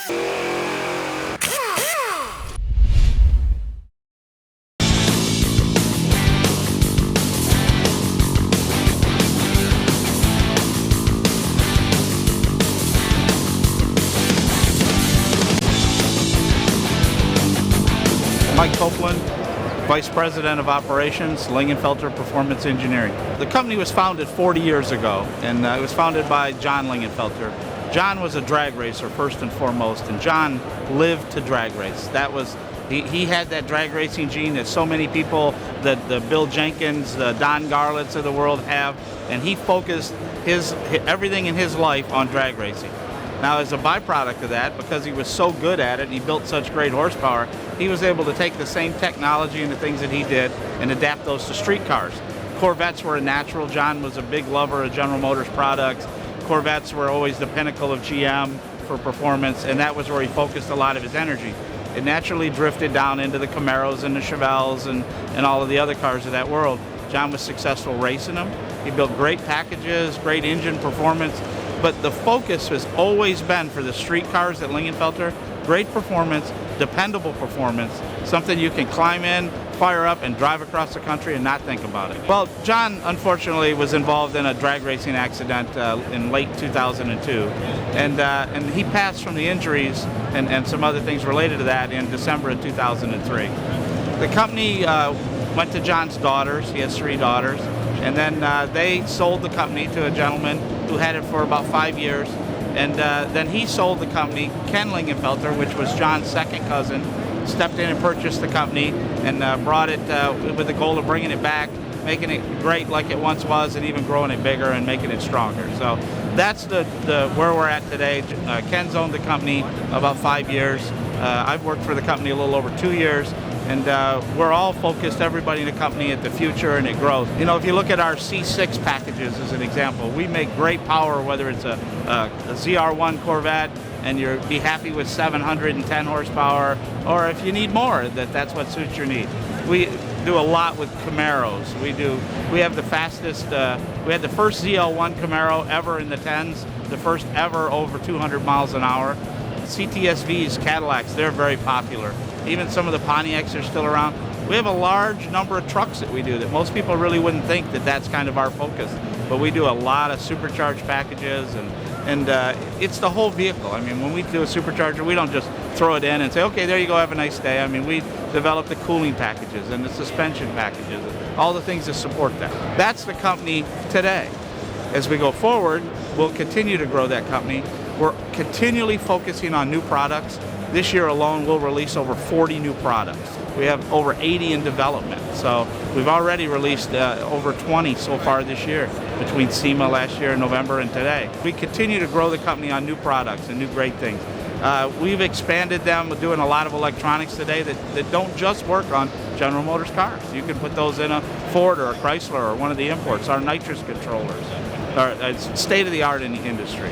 Mike Copeland, Vice President of Operations, Lingenfelter Performance Engineering. The company was founded 40 years ago, and it was founded by John Lingenfelter. John was a drag racer first and foremost, and John lived to drag race. That was, he had that drag racing gene that so many people, the Bill Jenkins, the Don Garlits of the world have, and he focused everything in his life on drag racing. Now, as a byproduct of that, because he was so good at it and he built such great horsepower, he was able to take the same technology and the things that he did and adapt those to street cars. Corvettes were a natural. John was a big lover of General Motors products. Corvettes were always the pinnacle of GM for performance, and that was where he focused a lot of his energy. It naturally drifted down into the Camaros and the Chevelles and all of the other cars of that world. John was successful racing them. He built great packages, great engine performance, but the focus has always been for the street cars at Lingenfelter, great performance, dependable performance, something you can climb in, fire up, and drive across the country and not think about it. Well, John, unfortunately, was involved in a drag racing accident in late 2002, and he passed from the injuries and some other things related to that in December of 2003. The company went to John's daughters. He has 3 daughters. And then they sold the company to a gentleman who had it for about 5 years. And then he sold the company. Ken Lingenfelter, which was John's second cousin, stepped in and purchased the company and brought it with the goal of bringing it back, making it great like it once was, and even growing it bigger and making it stronger. So that's where we're at today. Ken's owned the company about 5 years. I've worked for the company a little over 2 years. And we're all focused, everybody in the company, at the future and at growth. You know, if you look at our C6 packages as an example, we make great power, whether it's a ZR1 Corvette and you'll be happy with 710 horsepower, or if you need more, that's what suits your need. We do a lot with Camaros. We have the fastest, we had the first ZL1 Camaro ever in the 10s, the first ever over 200 miles an hour. CTS-Vs, Cadillacs, they're very popular. Even some of the Pontiacs are still around. We have a large number of trucks that we do that most people really wouldn't think that that's kind of our focus. But we do a lot of supercharged packages, and it's the whole vehicle. I mean, when we do a supercharger, we don't just throw it in and say, okay, there you go, have a nice day. I mean, we develop the cooling packages and the suspension packages, all the things that support that. That's the company today. As we go forward, we'll continue to grow that company. We're continually focusing on new products. This year alone, we'll release over 40 new products. We have over 80 in development. So we've already released over 20 so far this year, between SEMA last year in November and today. We continue to grow the company on new products and new great things. We've expanded them. We're doing a lot of electronics today that don't just work on General Motors cars. You can put those in a Ford or a Chrysler or one of the imports. Our nitrous controllers are state-of-the-art in the industry.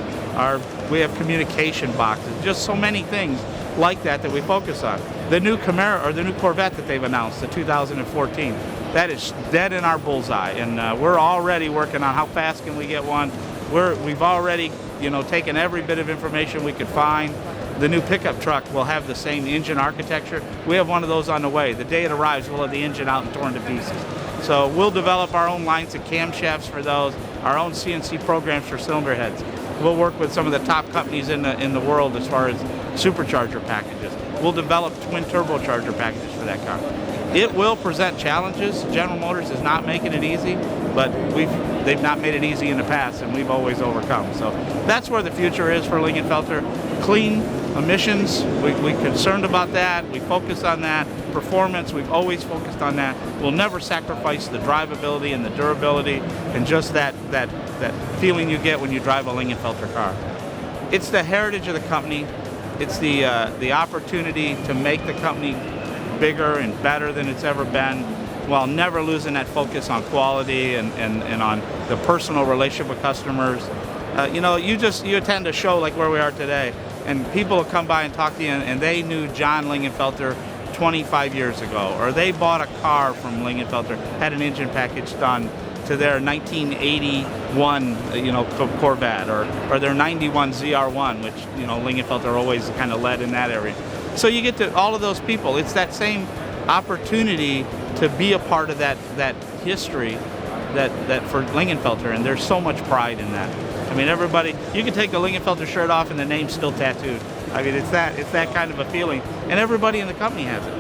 We have communication boxes, just so many things like that we focus on. The new Camaro, or the new Corvette that they've announced, the 2014, that is dead in our bullseye, and we're already working on how fast can we get one. We've already, taken every bit of information we could find. The new pickup truck will have the same engine architecture. We have one of those on the way. The day it arrives, we'll have the engine out and torn to pieces. So we'll develop our own lines of camshafts for those, our own CNC programs for cylinder heads. We'll work with some of the top companies in the world as far as supercharger packages. We'll develop twin turbocharger packages for that car. It will present challenges. General Motors is not making it easy, but they've not made it easy in the past, and we've always overcome. So that's where the future is for Lingenfelter. Clean emissions, we're concerned about that. We focus on that. Performance, we've always focused on that. We'll never sacrifice the drivability and the durability and just that feeling you get when you drive a Lingenfelter car. It's the heritage of the company. It's the opportunity to make the company bigger and better than it's ever been, while never losing that focus on quality and on the personal relationship with customers. You attend a show like where we are today, and people will come by and talk to you, and they knew John Lingenfelter 25 years ago, or they bought a car from Lingenfelter, had an engine package done, to their 1981, Corvette, or their 91 ZR1, which, Lingenfelter always kind of led in that area. So you get to all of those people. It's that same opportunity to be a part of that history that for Lingenfelter, and there's so much pride in that. I mean, everybody, you can take a Lingenfelter shirt off and the name's still tattooed. I mean, it's that kind of a feeling, and everybody in the company has it.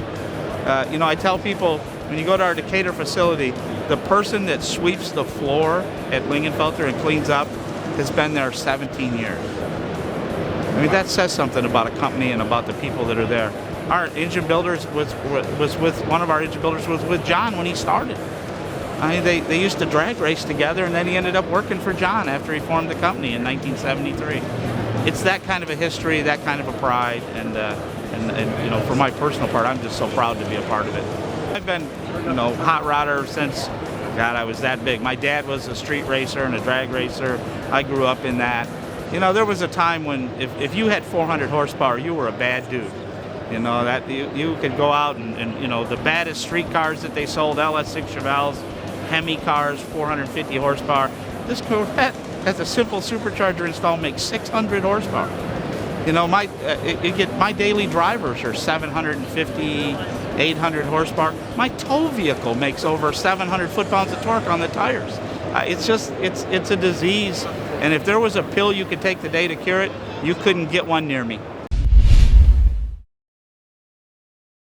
I tell people, when you go to our Decatur facility, the person that sweeps the floor at Lingenfelter and cleans up has been there 17 years. I mean, that says something about a company and about the people that are there. Our engine builders one of our engine builders was with John when he started. I mean, they used to drag race together, and then he ended up working for John after he formed the company in 1973. It's that kind of a history, that kind of a pride, and for my personal part, I'm just so proud to be a part of it. I've been, hot rodder since, God, I was that big. My dad was a street racer and a drag racer. I grew up in that. There was a time when if you had 400 horsepower, you were a bad dude. That you could go out and the baddest street cars that they sold, LS6 Chevelles, Hemi cars, 450 horsepower. This Corvette has a simple supercharger install, makes 600 horsepower. My daily drivers are 750, 800 horsepower. My tow vehicle makes over 700 foot-pounds of torque on the tires. It's a disease, and if there was a pill you could take today to cure it, you couldn't get one near me.